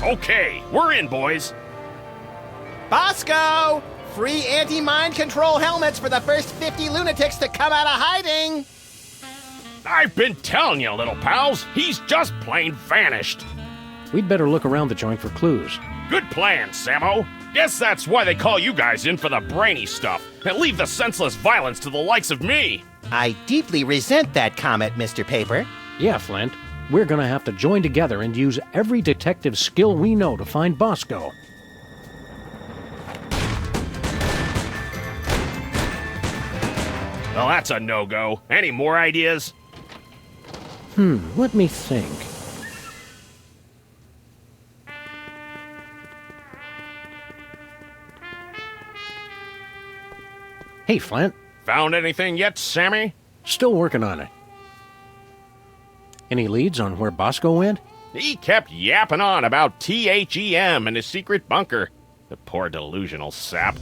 Okay, we're in, boys. Bosco! Free anti-mind control helmets for the first 50 lunatics to come out of hiding! I've been telling you, little pals, he's just plain vanished. We'd better look around the joint for clues. Good plan, Sammo. Guess that's why they call you guys in for the brainy stuff, and leave the senseless violence to the likes of me. I deeply resent that comment, Mr. Paper. Yeah, Flint. We're gonna have to join together and use every detective skill we know to find Bosco. Well, that's a no-go. Any more ideas? Let me think. Hey, Flint. Found anything yet, Sammy? Still working on it. Any leads on where Bosco went? He kept yapping on about THEM and his secret bunker. The poor delusional sap.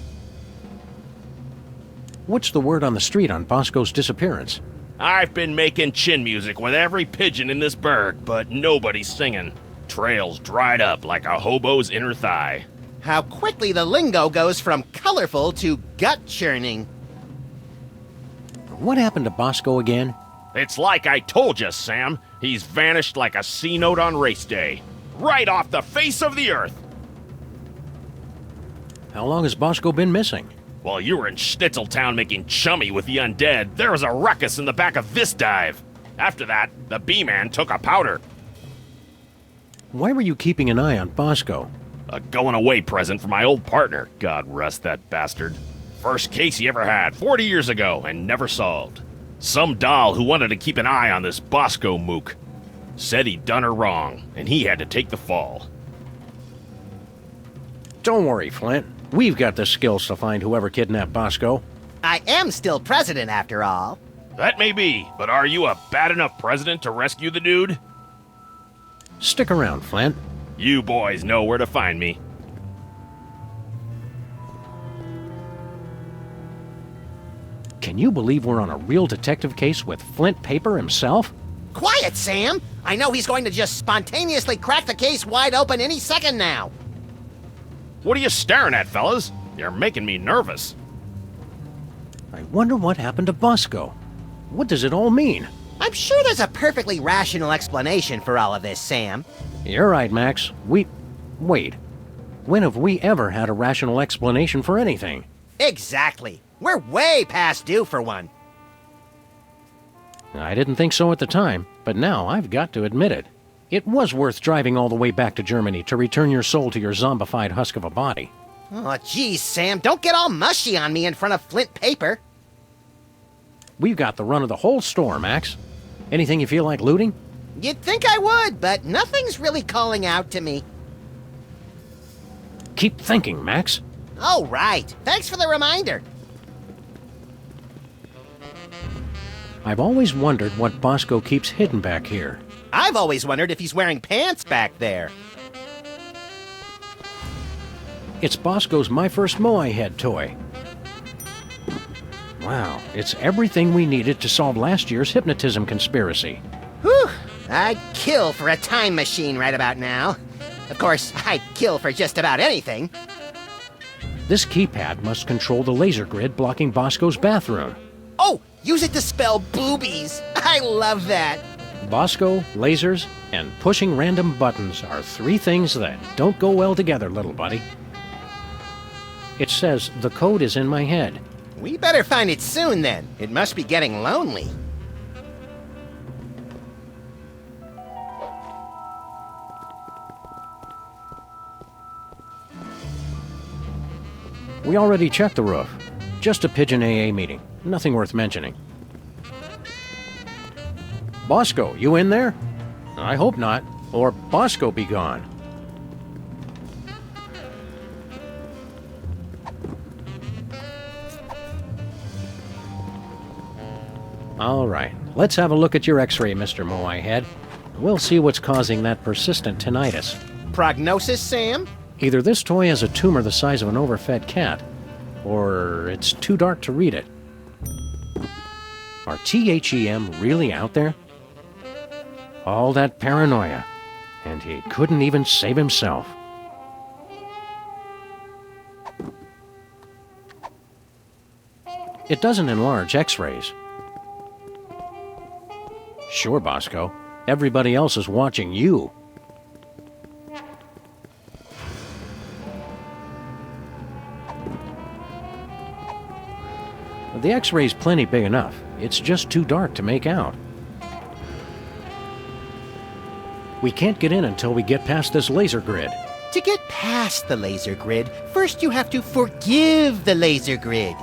What's the word on the street on Bosco's disappearance? I've been making chin music with every pigeon in this burg, but nobody's singing. Trails dried up like a hobo's inner thigh. How quickly the lingo goes from colorful to gut-churning. What happened to Bosco again? It's like I told you, Sam. He's vanished like a C note on race day. Right off the face of the earth. How long has Bosco been missing? While you were in Schnitzeltown making chummy with the undead, there was a ruckus in the back of this dive. After that, the B-Man took a powder. Why were you keeping an eye on Bosco? A going-away present for my old partner, God rest that bastard. First case he ever had, 40 years ago, and never solved. Some doll who wanted to keep an eye on this Bosco mook. Said he'd done her wrong, and he had to take the fall. Don't worry, Flint. We've got the skills to find whoever kidnapped Bosco. I am still president, after all. That may be, but are you a bad enough president to rescue the dude? Stick around, Flint. You boys know where to find me. Can you believe we're on a real detective case with Flint Paper himself? Quiet, Sam! I know he's going to just spontaneously crack the case wide open any second now. What are you staring at, fellas? You're making me nervous. I wonder what happened to Bosco. What does it all mean? I'm sure there's a perfectly rational explanation for all of this, Sam. You're right, Max. Wait. When have we ever had a rational explanation for anything? Exactly. We're way past due for one. I didn't think so at the time, but now I've got to admit it. It was worth driving all the way back to Germany to return your soul to your zombified husk of a body. Oh, geez, Sam, don't get all mushy on me in front of Flint Paper. We've got the run of the whole store, Max. Anything you feel like looting? You'd think I would, but nothing's really calling out to me. Keep thinking, Max. Oh, right. Thanks for the reminder. I've always wondered what Bosco keeps hidden back here. I've always wondered if he's wearing pants back there. It's Bosco's My First Moai Head toy. Wow, it's everything we needed to solve last year's hypnotism conspiracy. Whew, I'd kill for a time machine right about now. Of course, I'd kill for just about anything. This keypad must control the laser grid blocking Bosco's bathroom. Oh, use it to spell boobies. I love that. Bosco, lasers, and pushing random buttons are three things that don't go well together, little buddy. It says the code is in my head. We better find it soon, then. It must be getting lonely. We already checked the roof. Just a pigeon AA meeting. Nothing worth mentioning. Bosco, you in there? I hope not, or Bosco be gone. All right, let's have a look at your x-ray, Mr. Moai Head. We'll see what's causing that persistent tinnitus. Prognosis, Sam? Either this toy has a tumor the size of an overfed cat, or it's too dark to read it. Are THEM really out there? All that paranoia. And he couldn't even save himself. It doesn't enlarge X-rays. Sure, Bosco. Everybody else is watching you. The X-ray's plenty big enough. It's just too dark to make out. We can't get in until we get past this laser grid. To get past the laser grid, first you have to forgive the laser grid.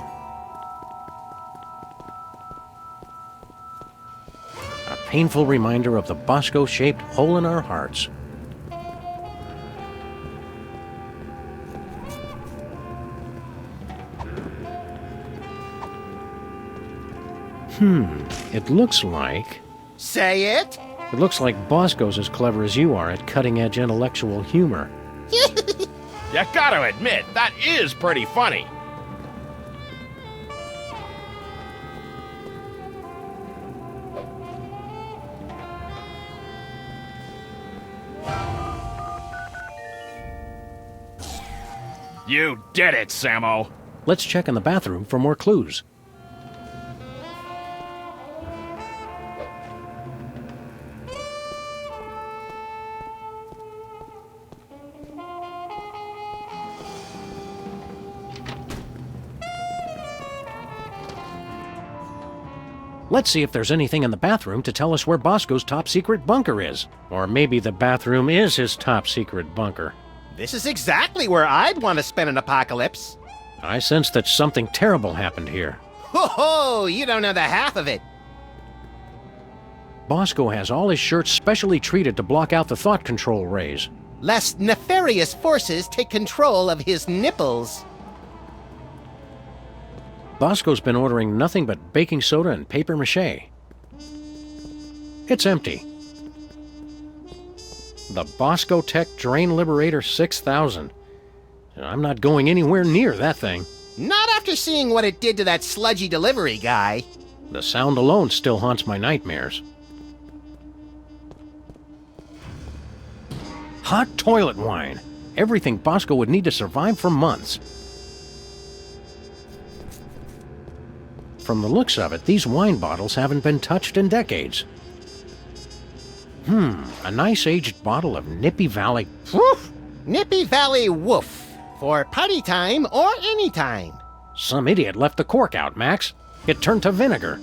A painful reminder of the Bosco-shaped hole in our hearts. It looks like... Say it? It looks like Bosco's as clever as you are at cutting-edge intellectual humor. You gotta admit, that is pretty funny. You did it, Sammo. Let's check in the bathroom for more clues. Let's see if there's anything in the bathroom to tell us where Bosco's top-secret bunker is. Or maybe the bathroom is his top-secret bunker. This is exactly where I'd want to spend an apocalypse. I sense that something terrible happened here. Ho ho! You don't know the half of it. Bosco has all his shirts specially treated to block out the thought control rays. Lest nefarious forces take control of his nipples. Bosco's been ordering nothing but baking soda and paper mache. It's empty. The Bosco Tech Drain Liberator 6000. I'm not going anywhere near that thing. Not after seeing what it did to that sludgy delivery guy. The sound alone still haunts my nightmares. Hot toilet wine. Everything Bosco would need to survive for months. From the looks of it, these wine bottles haven't been touched in decades. A nice aged bottle of Nippy Valley. Woof! Nippy Valley Woof. For party time or any time. Some idiot left the cork out, Max. It turned to vinegar.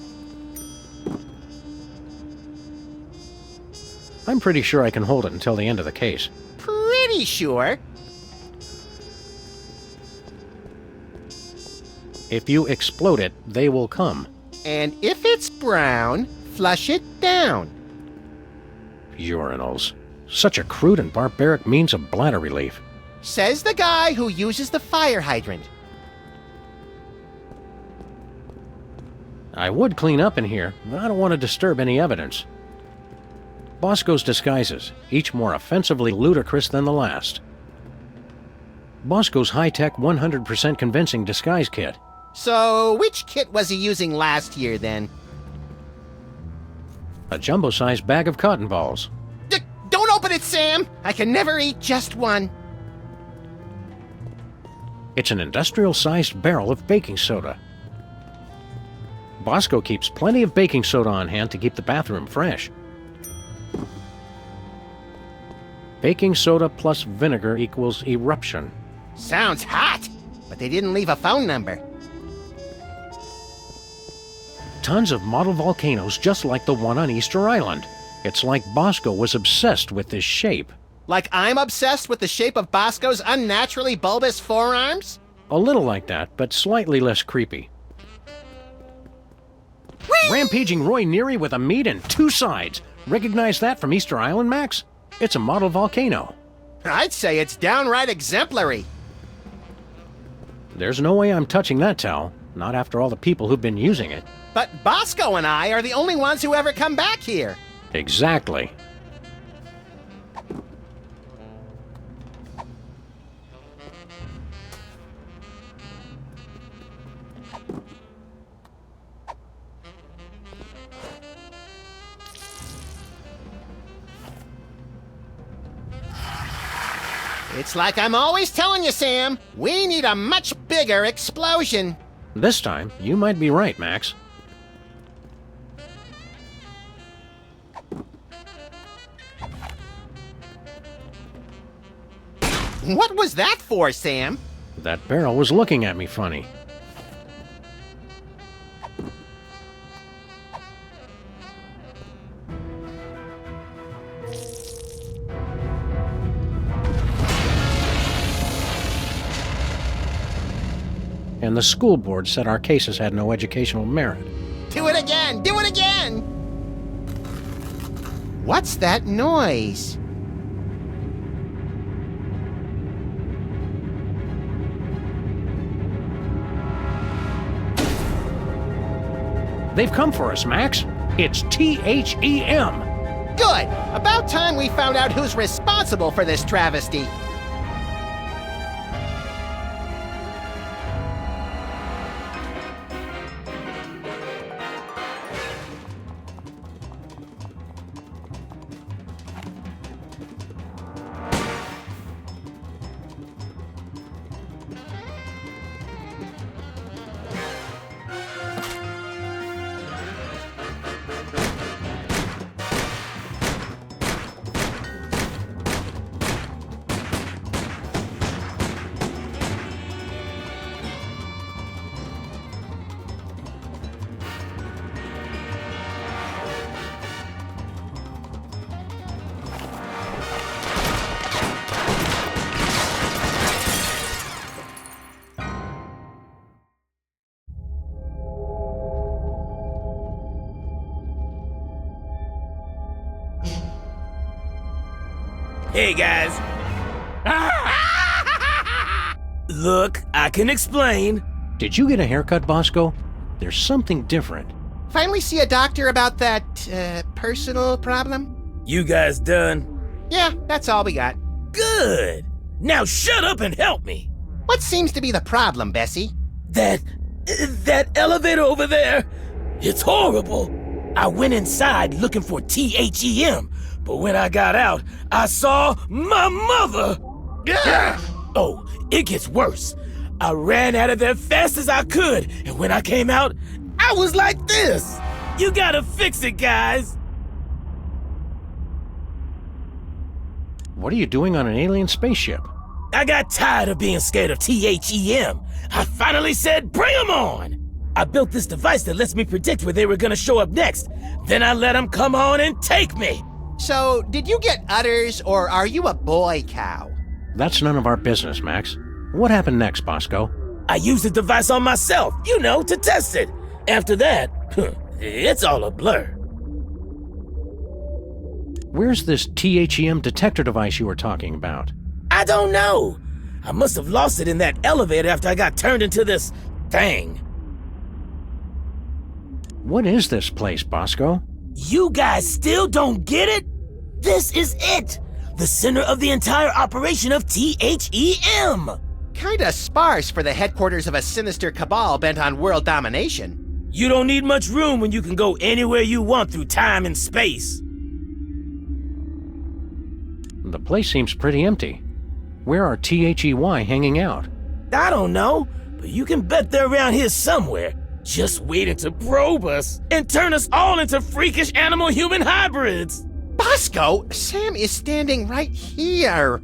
I'm pretty sure I can hold it until the end of the case. Pretty sure. If you explode it, they will come. And if it's brown, flush it down. Urinals. Such a crude and barbaric means of bladder relief. Says the guy who uses the fire hydrant. I would clean up in here, but I don't want to disturb any evidence. Bosco's disguises, each more offensively ludicrous than the last. Bosco's high-tech 100% convincing disguise kit. So, which kit was he using last year, then? A jumbo-sized bag of cotton balls. Don't open it, Sam! I can never eat just one. It's an industrial-sized barrel of baking soda. Bosco keeps plenty of baking soda on hand to keep the bathroom fresh. Baking soda plus vinegar equals eruption. Sounds hot, but they didn't leave a phone number. Tons of model volcanoes just like the one on Easter Island. It's like Bosco was obsessed with this shape. Like I'm obsessed with the shape of Bosco's unnaturally bulbous forearms? A little like that, but slightly less creepy. Whee! Rampaging Roy Neary with a meat and two sides. Recognize that from Easter Island, Max? It's a model volcano. I'd say it's downright exemplary. There's no way I'm touching that towel. Not after all the people who've been using it. But Bosco and I are the only ones who ever come back here. Exactly. It's like I'm always telling you, Sam. We need a much bigger explosion. This time, you might be right, Max. What was that for, Sam? That barrel was looking at me funny. And the school board said our cases had no educational merit. Do it again! Do it again! What's that noise? They've come for us, Max. It's THEM. Good! About time we found out who's responsible for this travesty. Hey, guys. Look, I can explain. Did you get a haircut, Bosco? There's something different. Finally see a doctor about that, personal problem? You guys done? Yeah, that's all we got. Good. Now shut up and help me. What seems to be the problem, Bessie? That elevator over there, it's horrible. I went inside looking for THEM, but when I got out, I saw my mother. Yeah. Oh, it gets worse. I ran out of there fast as I could, and when I came out, I was like this. You gotta fix it, guys. What are you doing on an alien spaceship? I got tired of being scared of THEM. I finally said, bring them on. I built this device that lets me predict where they were gonna show up next. Then I let them come on and take me. So, did you get udders, or are you a boy cow? That's none of our business, Max. What happened next, Bosco? I used the device on myself, to test it. After that, it's all a blur. Where's this THEM detector device you were talking about? I don't know. I must have lost it in that elevator after I got turned into this thing. What is this place, Bosco? You guys still don't get it? This is it! The center of the entire operation of THEM! Kinda sparse for the headquarters of a sinister cabal bent on world domination. You don't need much room when you can go anywhere you want through time and space. The place seems pretty empty. Where are THEY hanging out? I don't know, but you can bet they're around here somewhere, just waiting to probe us and turn us all into freakish animal-human hybrids. Bosco, Sam is standing right here.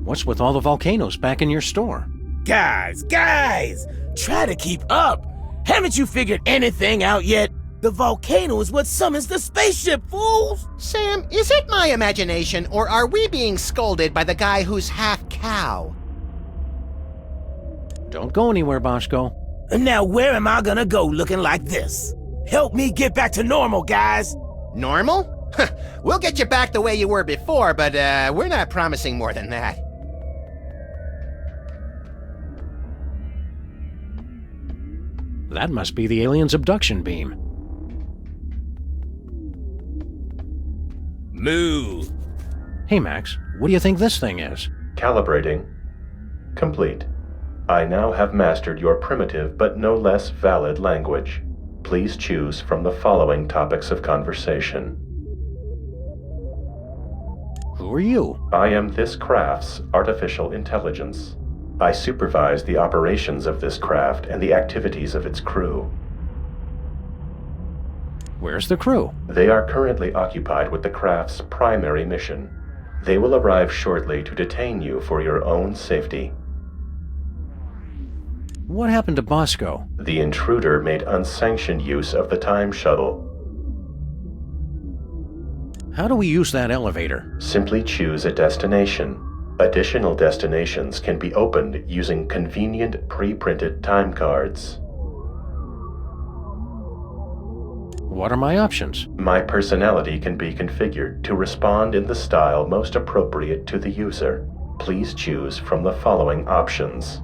What's with all the volcanoes back in your store? Guys, try to keep up. Haven't you figured anything out yet? The volcano is what summons the spaceship, fools! Sam, is it my imagination, or are we being scolded by the guy who's half cow? Don't go anywhere, Bosco. Now where am I gonna go looking like this? Help me get back to normal, guys. Normal? We'll get you back the way you were before, but we're not promising more than that. That must be the alien's abduction beam. Move. Hey, Max, what do you think this thing is? Calibrating. Complete. I now have mastered your primitive but no less valid language. Please choose from the following topics of conversation. Who are you? I am this craft's artificial intelligence. I supervise the operations of this craft and the activities of its crew. Where's the crew? They are currently occupied with the craft's primary mission. They will arrive shortly to detain you for your own safety. What happened to Bosco? The intruder made unsanctioned use of the time shuttle. How do we use that elevator? Simply choose a destination. Additional destinations can be opened using convenient pre-printed time cards. What are my options? My personality can be configured to respond in the style most appropriate to the user. Please choose from the following options.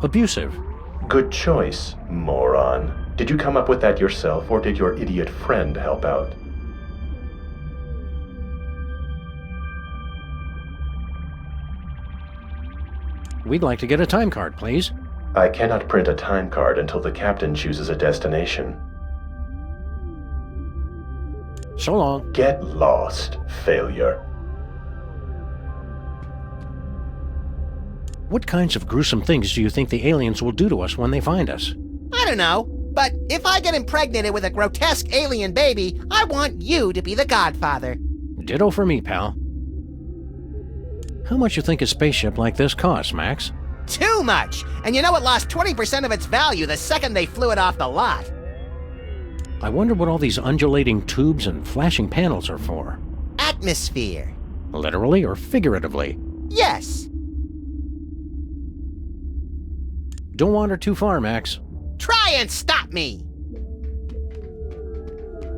Abusive. Good choice, moron. Did you come up with that yourself, or did your idiot friend help out? We'd like to get a time card, please. I cannot print a time card until the captain chooses a destination. So long. Get lost, failure. What kinds of gruesome things do you think the aliens will do to us when they find us? I don't know, but if I get impregnated with a grotesque alien baby, I want you to be the godfather. Ditto for me, pal. How much you think a spaceship like this costs, Max? Too much! And you know it lost 20% of its value the second they flew it off the lot. I wonder what all these undulating tubes and flashing panels are for. Atmosphere. Literally or figuratively? Yes. Don't wander too far, Max. Try and stop me!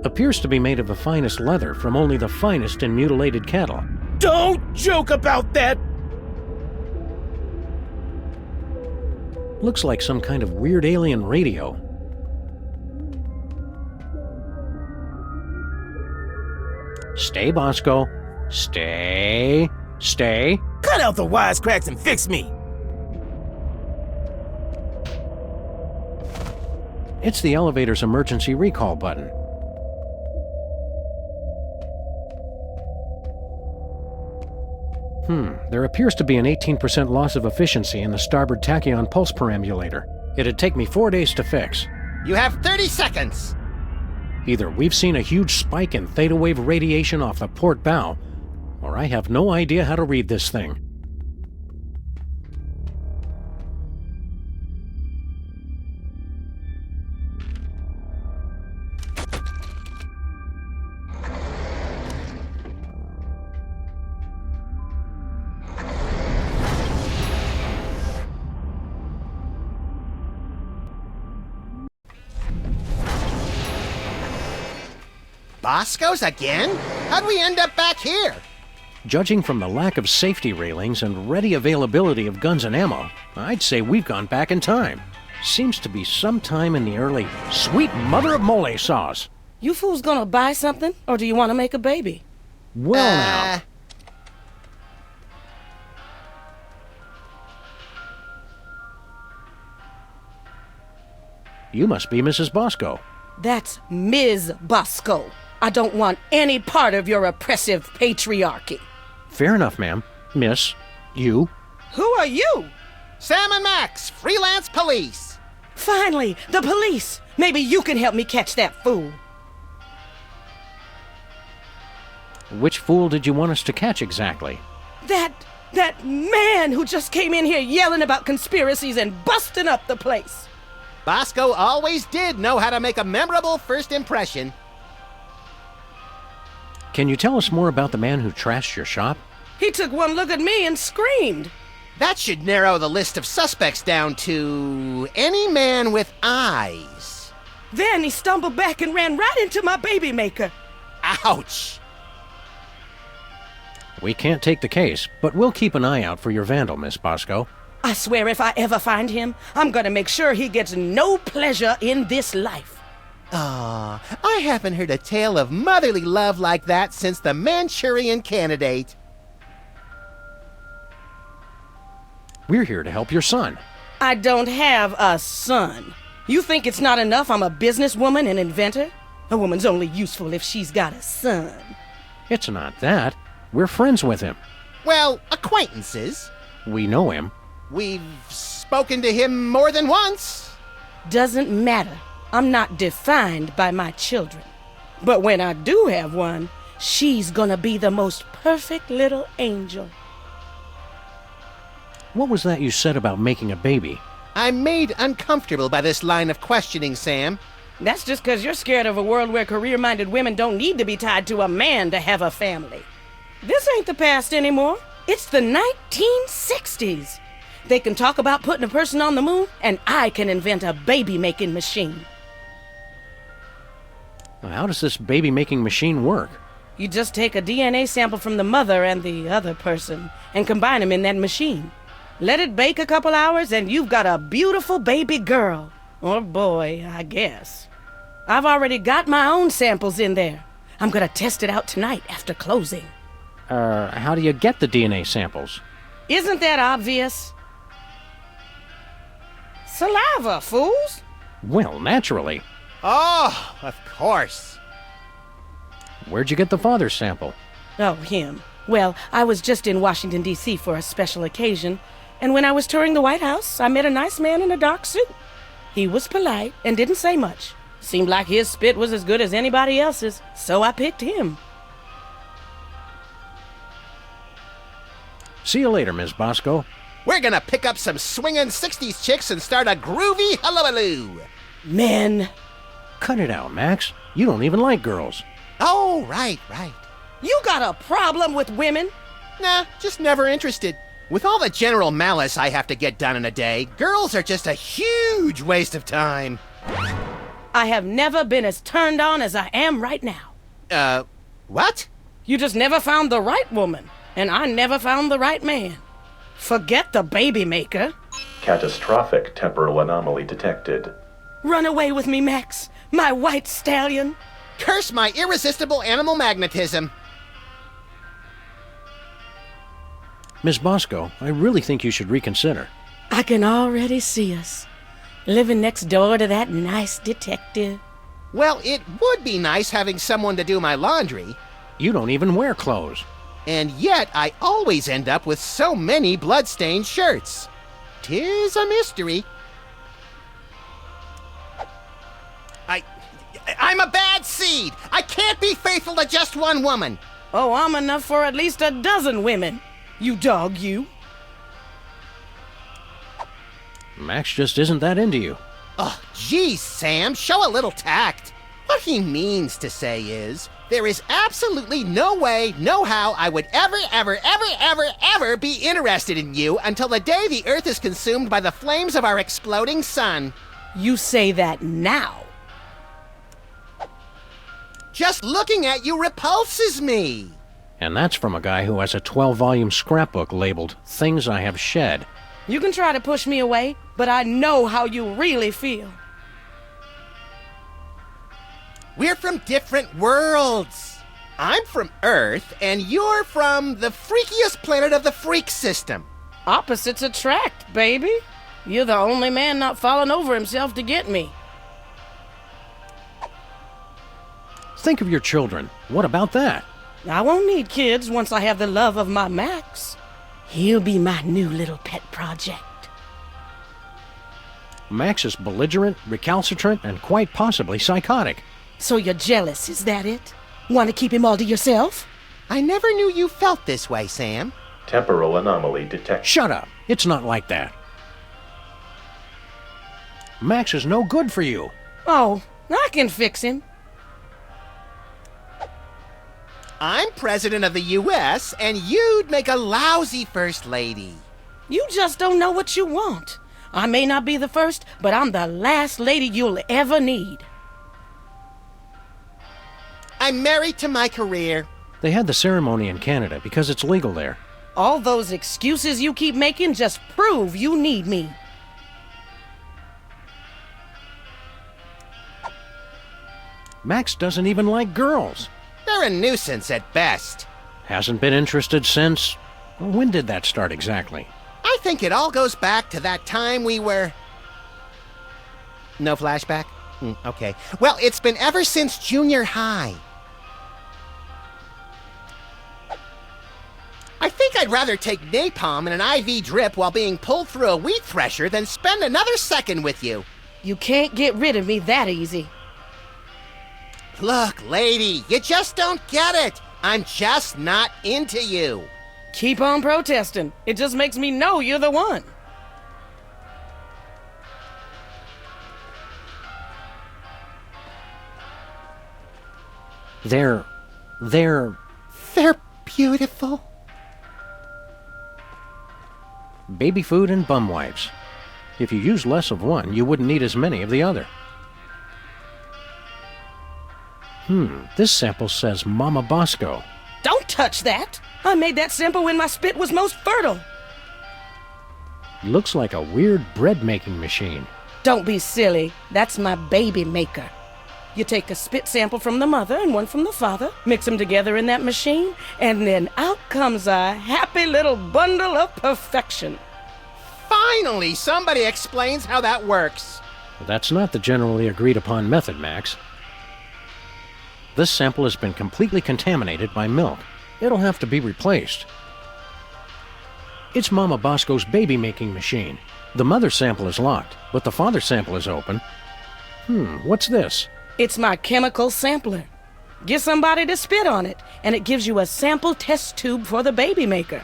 Appears to be made of the finest leather from only the finest in mutilated cattle. Don't joke about that! Looks like some kind of weird alien radio. Stay, Bosco. Stay. Stay. Cut out the wisecracks and fix me! It's the elevator's emergency recall button. There appears to be an 18% loss of efficiency in the starboard tachyon pulse perambulator. It'd take me 4 days to fix. You have 30 seconds! Either we've seen a huge spike in theta wave radiation off the port bow, or I have no idea how to read this thing. Bosco's again? How'd we end up back here? Judging from the lack of safety railings and ready availability of guns and ammo, I'd say we've gone back in time. Seems to be sometime in the early sweet mother of mole sauce. You fools gonna buy something, or do you want to make a baby? Well now. You must be Mrs. Bosco. That's Ms. Bosco. I don't want any part of your oppressive patriarchy. Fair enough, ma'am. Miss, you. Who are you? Sam and Max, freelance police. Finally, the police. Maybe you can help me catch that fool. Which fool did you want us to catch exactly? That man who just came in here yelling about conspiracies and busting up the place. Bosco always did know how to make a memorable first impression. Can you tell us more about the man who trashed your shop? He took one look at me and screamed. That should narrow the list of suspects down to any man with eyes. Then he stumbled back and ran right into my baby maker. Ouch! We can't take the case, but we'll keep an eye out for your vandal, Miss Bosco. I swear if I ever find him, I'm gonna make sure he gets no pleasure in this life. Ah, I haven't heard a tale of motherly love like that since the Manchurian Candidate. We're here to help your son. I don't have a son. You think it's not enough I'm a businesswoman and inventor? A woman's only useful if she's got a son. It's not that. We're friends with him. Well, acquaintances. We know him. We've spoken to him more than once. Doesn't matter. I'm not defined by my children. But when I do have one, she's gonna be the most perfect little angel. What was that you said about making a baby? I'm made uncomfortable by this line of questioning, Sam. That's just because you're scared of a world where career-minded women don't need to be tied to a man to have a family. This ain't the past anymore. It's the 1960s. They can talk about putting a person on the moon, and I can invent a baby-making machine. How does this baby-making machine work? You just take a DNA sample from the mother and the other person and combine them in that machine. Let it bake a couple hours and you've got a beautiful baby girl. Or boy, I guess. I've already got my own samples in there. I'm gonna test it out tonight after closing. How do you get the DNA samples? Isn't that obvious? Saliva, fools! Well, naturally. Oh, of course. Where'd you get the father's sample? Oh, him. Well, I was just in Washington, D.C. for a special occasion, and when I was touring the White House, I met a nice man in a dark suit. He was polite and didn't say much. Seemed like his spit was as good as anybody else's, so I picked him. See you later, Ms. Bosco. We're gonna pick up some swingin' 60s chicks and start a groovy hullabaloo. Men. Cut it out, Max. You don't even like girls. Oh, right. You got a problem with women? Nah, just never interested. With all the general malice I have to get done in a day, girls are just a huge waste of time. I have never been as turned on as I am right now. What? You just never found the right woman, and I never found the right man. Forget the baby maker. Catastrophic temporal anomaly detected. Run away with me, Max, my white stallion. Curse my irresistible animal magnetism. Ms. Bosco, I really think you should reconsider. I can already see us, living next door to that nice detective. Well, it would be nice having someone to do my laundry. You don't even wear clothes. And yet I always end up with so many blood-stained shirts. 'Tis a mystery. I'm a bad seed. I can't be faithful to just one woman. Oh, I'm enough for at least a dozen women. You dog, you. Max just isn't that into you. Oh, geez, Sam, show a little tact. What he means to say is, there is absolutely no way, no how I would ever be interested in you until the day the Earth is consumed by the flames of our exploding sun. You say that now. Just looking at you repulses me. And that's from a guy who has a 12-volume scrapbook labeled Things I Have Shed. You can try to push me away, but I know how you really feel. We're from different worlds. I'm from Earth, and you're from the freakiest planet of the freak system. Opposites attract, baby. You're the only man not falling over himself to get me. Think of your children. What about that? I won't need kids once I have the love of my Max. He'll be my new little pet project. Max is belligerent, recalcitrant, and quite possibly psychotic. So you're jealous, is that it? Want to keep him all to yourself? I never knew you felt this way, Sam. Temporal anomaly detected. Shut up. It's not like that. Max is no good for you. Oh, I can fix him. I'm president of the U.S., and you'd make a lousy first lady. You just don't know what you want. I may not be the first, but I'm the last lady you'll ever need. I'm married to my career. They had the ceremony in Canada because it's legal there. All those excuses you keep making just prove you need me. Max doesn't even like girls. They're a nuisance at best. Hasn't been interested since... When did that start exactly? I think it all goes back to that time we were... No flashback? Okay. Well, it's been ever since junior high. I think I'd rather take napalm in an IV drip while being pulled through a wheat thresher than spend another second with you. You can't get rid of me that easy. Look, lady, you just don't get it. I'm just not into you. Keep on protesting. It just makes me know you're the one. They're They're beautiful. baby food and bum wipes. If you use less of one, you wouldn't need as many of the other. This sample says Mama Bosco. Don't touch that. I made that sample when my spit was most fertile. Looks like a weird bread-making machine. Don't be silly. That's my baby maker. You take a spit sample from the mother and one from the father, mix them together in that machine, and then out comes a happy little bundle of perfection. Finally, somebody explains how that works. That's not the generally agreed upon method, Max. This sample has been completely contaminated by milk. It'll have to be replaced. It's Mama Bosco's baby-making machine. The mother sample is locked, but the father sample is open. What's this? It's my chemical sampler. Get somebody to spit on it, and it gives you a sample test tube for the baby maker.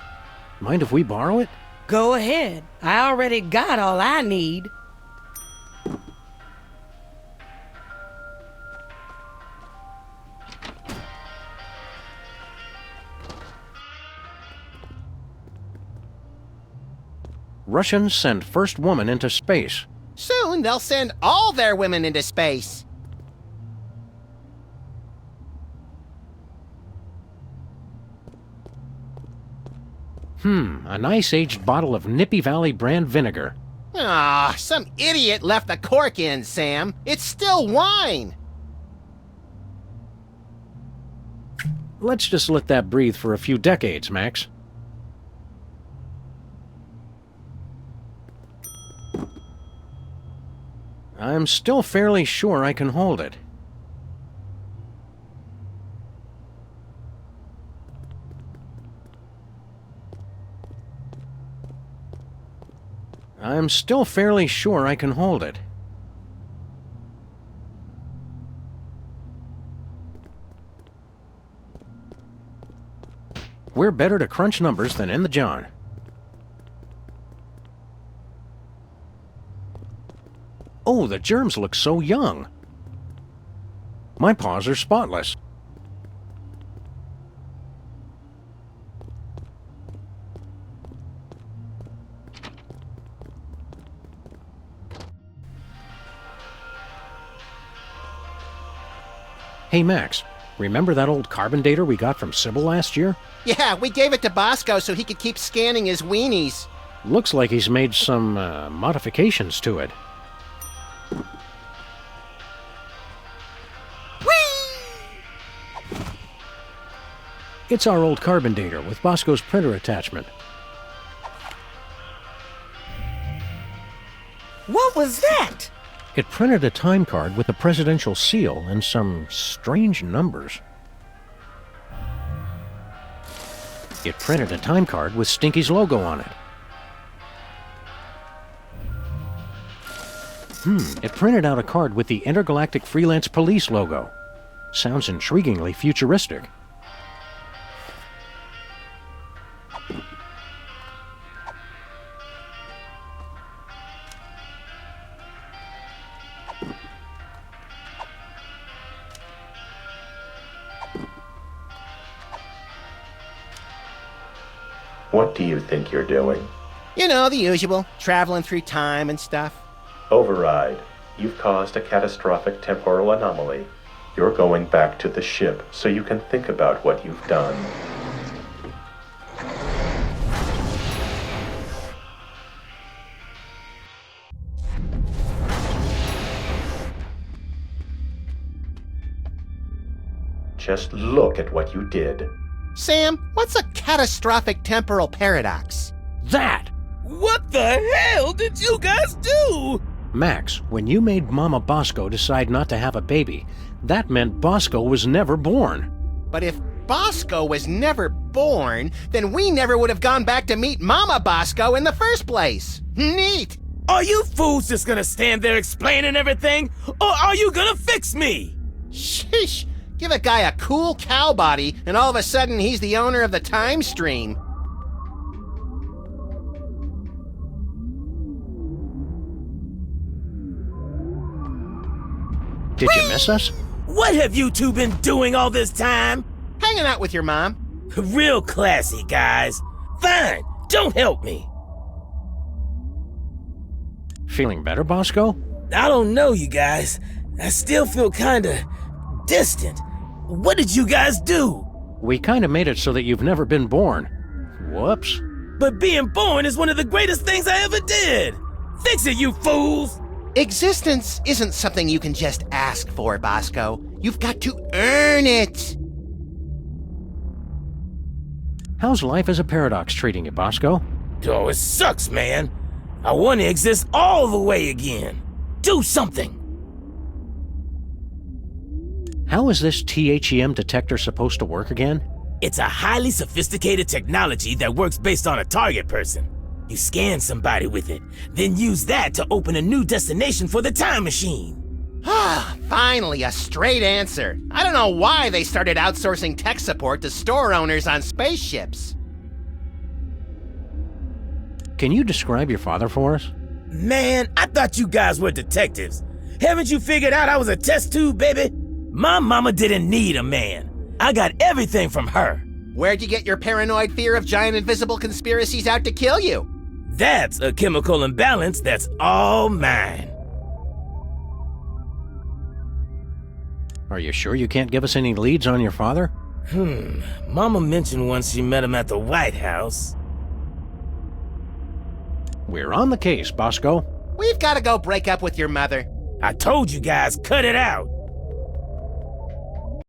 Mind if we borrow it? Go ahead. I already got all I need. Russians send first woman into space. Soon they'll send all their women into space. A nice aged bottle of Nippy Valley brand vinegar. Ah, some idiot left the cork in, Sam. It's still wine. Let's just let that breathe for a few decades, Max. I'm still fairly sure I can hold it. I'm still fairly sure I can hold it. We're better to crunch numbers than in the John. Oh, the germs look so young. My paws are spotless. Hey, Max, remember that old carbon dater we got from Sybil last year? Yeah, we gave it to Bosco so he could keep scanning his weenies. Looks like he's made some modifications to it. It's our old carbon dater with Bosco's printer attachment. What was that? It printed a time card with a presidential seal and some strange numbers. It printed a time card with Stinky's logo on it. It printed out a card with the Intergalactic Freelance Police logo. Sounds intriguingly futuristic. What do you think you're doing? You know, the usual. Traveling through time and stuff. Override. You've caused a catastrophic temporal anomaly. You're going back to the ship so you can think about what you've done. Just look at what you did. Sam, what's a catastrophic temporal paradox? That! What the hell did you guys do? Max, when you made Mama Bosco decide not to have a baby, that meant Bosco was never born. But if Bosco was never born, then we never would have gone back to meet Mama Bosco in the first place. Neat! Are you fools just gonna stand there explaining everything? Or are you gonna fix me? Sheesh! Give a guy a cool cow body, and all of a sudden he's the owner of the time stream. Did you miss us? What have you two been doing all this time? Hanging out with your mom. Real classy, guys. Fine, don't help me. Feeling better, Bosco? I don't know, you guys. I still feel kinda distant. What did you guys do? We kinda made it so that you've never been born. Whoops. But being born is one of the greatest things I ever did. Fix it, you fools! Existence isn't something you can just ask for, Bosco. You've got to earn it. How's life as a paradox treating you, Bosco? Oh, it sucks, man. I want to exist all the way again. Do something. How is this THEM detector supposed to work again? It's a highly sophisticated technology that works based on a target person. You scan somebody with it, then use that to open a new destination for the time machine. Ah, finally, a straight answer. I don't know why they started outsourcing tech support to store owners on spaceships. Can you describe your father for us? Man, I thought you guys were detectives. Haven't you figured out I was a test tube, baby? My mama didn't need a man. I got everything from her. Where'd you get your paranoid fear of giant invisible conspiracies out to kill you? That's a chemical imbalance that's all mine. Are you sure you can't give us any leads on your father? Mama mentioned once she met him at the White House. We're on the case, Bosco. We've got to go break up with your mother. I told you guys, cut it out.